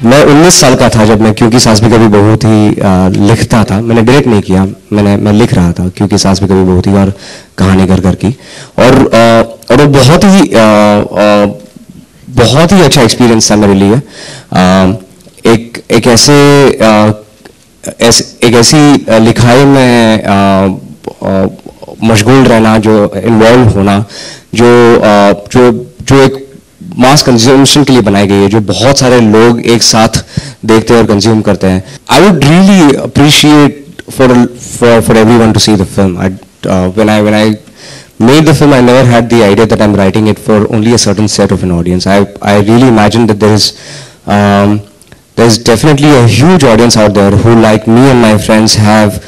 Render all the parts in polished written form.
मैं 19 साल का था जब मैं क्योंकि सास भी कभी बहू थी लिखता था। मैंने डायरेक्ट नहीं किया, मैं लिख रहा था क्योंकि सास भी कभी बहू थी और कहानी घर घर की। और वो बहुत ही अच्छा एक्सपीरियंस था मेरे लिए। एक ऐसी लिखाई में मशगूल रहना, जो इन्वॉल्व होना, जो एक मास कंज्यूमेशन के लिए बनाई गई है, जो बहुत सारे लोग एक साथ देखते हैं और कंज्यूम करते हैं। I would really appreciate for everyone to see the film. When I made the film, I never had the idea that I'm writing it for only a certain set of an audience. I really imagined that there's definitely a huge audience out there who, like me and my friends, have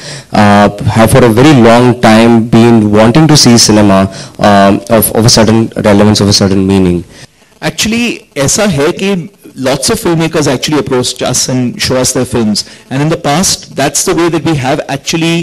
for a very long time been wanting to see cinema of a certain relevance, of a certain meaning. Actually, ऐसा है कि lots of filmmakers actually approached us and show us their films. And in the past, that's the way that we have actually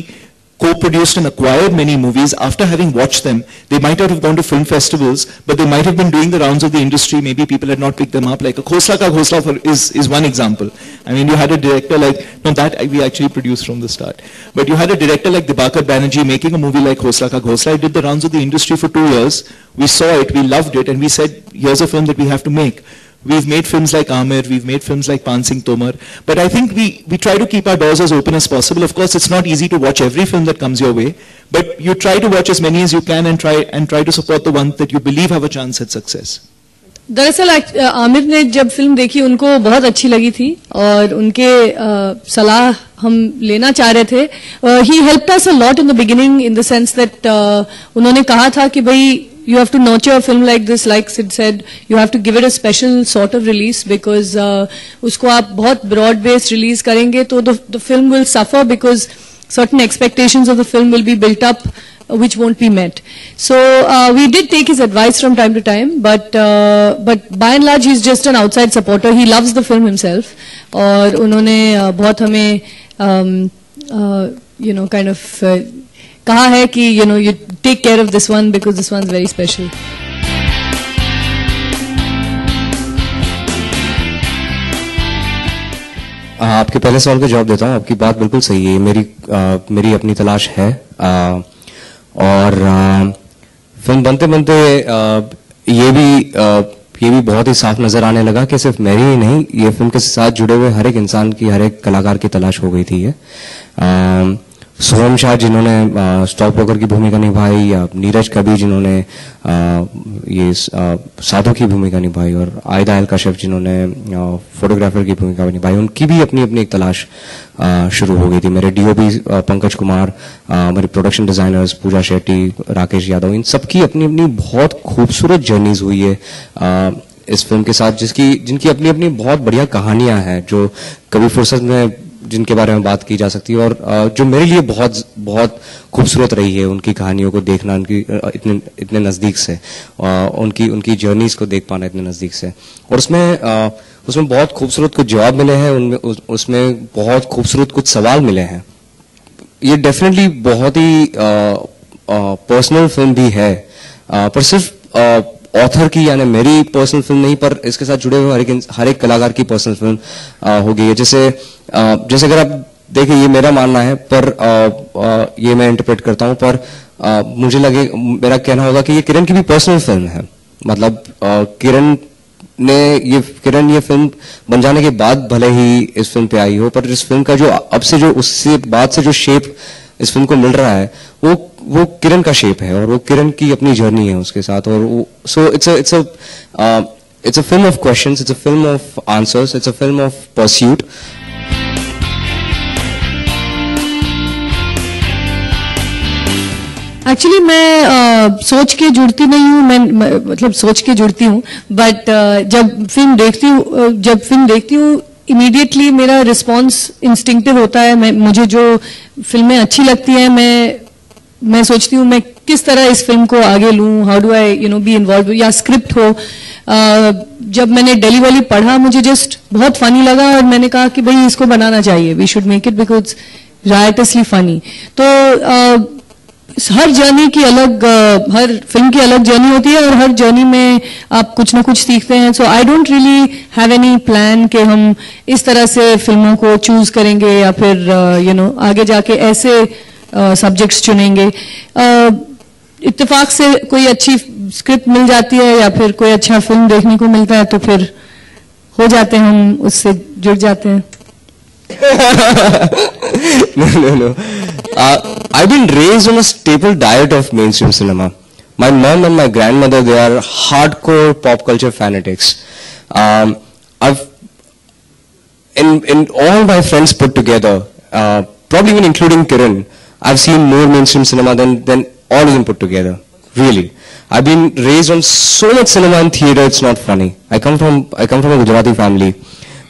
co-produced and acquired many movies. After having watched them, they might not have gone to film festivals, but they might have been doing the rounds of the industry. Maybe people had not picked them up. Like a Khosla Ka Ghosla is one example. I mean, you had a director like, no, that we actually produced from the start. But you had a director like Dibakar Banerjee making a movie like Khosla Ka Ghosla. He did the rounds of the industry for 2 years. We saw it, we loved it, and we said, here's a film that we have to make. We've made films like Amir, we've made films like Pan Singh Tomar, but I think we try to keep our doors as open as possible. Of course, it's not easy to watch every film that comes your way, but you try to watch as many as you can and try to support the ones that you believe have a chance at success. दरअसल आमिर ने जब film देखी उनको बहुत अच्छी लगी थी और उनके सलाह हम लेना चाह रहे थे. He helped us a lot in the beginning in the sense that उन्होंने कहा था कि भाई you have to nurture a film like this, like Sid said, you have to give it a special sort of release because usko aap bahut broad based release karenge to the film will suffer because certain expectations of the film will be built up which won't be met. So we did take his advice from time to time, but by and large he's just an outside supporter. He loves the film himself aur unhone bahut hame kind of कहा है कि you take care of this one because this one's very special. आपके पहले सवाल का जवाब देता हूँ. आपकी बात बिल्कुल सही है. मेरी अपनी तलाश है और फिल्म बनते बनते ये भी बहुत ही साफ नजर आने लगा कि सिर्फ मेरी ही नहीं, ये फिल्म के साथ जुड़े हुए हर एक इंसान की, हर एक कलाकार की तलाश हो गई थी. ये सोहम शाह जिन्होंने स्टॉक ब्रोकर की भूमिका निभाई, या नीरज कबीर जिन्होंने ये साधु की भूमिका निभाई, और आयदा अल कश्यप जिन्होंने फोटोग्राफर की भूमिका निभाई, उनकी भी अपनी अपनी एक तलाश शुरू हो गई थी. मेरे डीओपी पंकज कुमार, मेरे प्रोडक्शन डिजाइनर्स पूजा शेट्टी, राकेश यादव, इन सबकी अपनी अपनी बहुत खूबसूरत जर्नीज हुई है इस फिल्म के साथ, जिनकी अपनी अपनी बहुत बढ़िया कहानियां हैं, जो कभी फुर्सत में जिनके बारे में बात की जा सकती है, और जो मेरे लिए बहुत बहुत खूबसूरत रही है उनकी कहानियों को देखना, उनकी इतने नजदीक से, उनकी जर्नीज को देख पाना इतने नजदीक से. और उसमें बहुत खूबसूरत कुछ जवाब मिले हैं, उसमें बहुत खूबसूरत कुछ सवाल मिले हैं. ये डेफिनेटली बहुत ही पर्सनल फिल्म भी है, पर सिर्फ ऑथर की यानी मेरी पर्सनल फिल्म नहीं, पर इसके साथ जुड़े हुए हर एक कलाकार की पर्सनल फिल्म हो गई है. जैसे अगर आप देखें, ये मेरा मानना है, पर ये मैं इंटरप्रेट करता हूं, पर मेरा कहना होगा कि ये किरण की भी पर्सनल फिल्म है. मतलब किरण ये फिल्म बन जाने के बाद भले ही इस फिल्म पे आई हो, पर इस फिल्म का उससे बाद से जो शेप इस फिल्म को मिल रहा है, वो किरण का शेप है, और वो किरण की अपनी जर्नी है उसके साथ. और सो it's a film of questions, it's a film of answers, it's a film of pursuit. Actually मैं सोच के जुड़ती नहीं हूँ, मैं मतलब सोच के जुड़ती हूँ, बट जब फिल्म देखती हूँ इमीडिएटली मेरा रिस्पॉन्स इंस्टिंक्टिव होता है. मुझे जो फिल्में अच्छी लगती हैं, मैं सोचती हूँ मैं किस तरह इस फिल्म को आगे लूँ, how do I be involve, या स्क्रिप्ट हो. जब मैंने डेली वैली पढ़ा, मुझे जस्ट बहुत फनी लगा और मैंने कहा कि भाई इसको बनाना चाहिए, we should make it because righteously funny. तो हर जर्नी की अलग हर फिल्म की अलग जर्नी होती है और हर जर्नी में आप कुछ ना कुछ सीखते हैं. So I don't really have any plan कि हम इस तरह से फिल्मों को चूज करेंगे या फिर आगे जाके ऐसे सब्जेक्ट्स चुनेंगे. इत्तेफाक से कोई अच्छी स्क्रिप्ट मिल जाती है या फिर कोई अच्छा फिल्म देखने को मिलता है तो फिर हो जाते हैं, हम उससे जुड़ जाते हैं. No. I've been raised on a staple diet of mainstream cinema. My mom and my grandmother, they are hardcore pop culture fanatics. In all my friends put together, probably even including Kiran, I've seen more mainstream cinema than all of them put together. Really. I've been raised on so much cinema in theater, it's not funny. I come from a Gujarati family.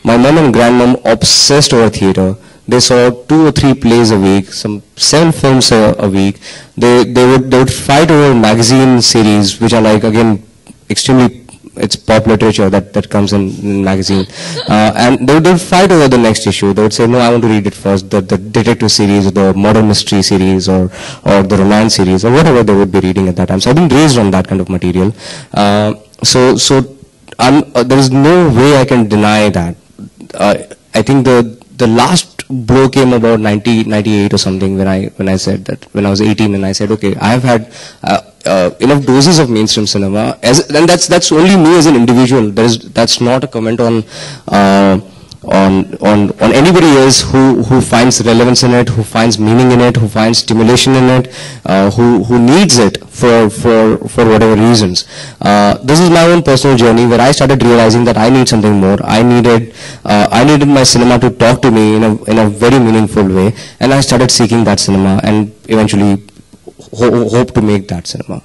My mom and grandmom obsessed over theater. They saw 2 or 3 plays a week, some 7 films a week. They would fight over magazine series, which are like, again, extremely, it's pop literature that comes in magazine. And they would fight over the next issue. They would say, no, I want to read it first, the detective series, or the modern mystery series, or the romance series, or whatever they would be reading at that time. So I've been raised on that kind of material. There is no way I can deny that. I think the last blow came about 98 or something when I said that, when I was 18 and I said, okay, I have had enough doses of mainstream cinema, and that's only me as an individual. That's not a comment on anybody else who finds relevance in it, who finds meaning in it, who finds stimulation in it, who needs it for whatever reasons. This is my own personal journey where I started realizing that I need something more. I needed my cinema to talk to me in a very meaningful way, and I started seeking that cinema and eventually hope to make that cinema.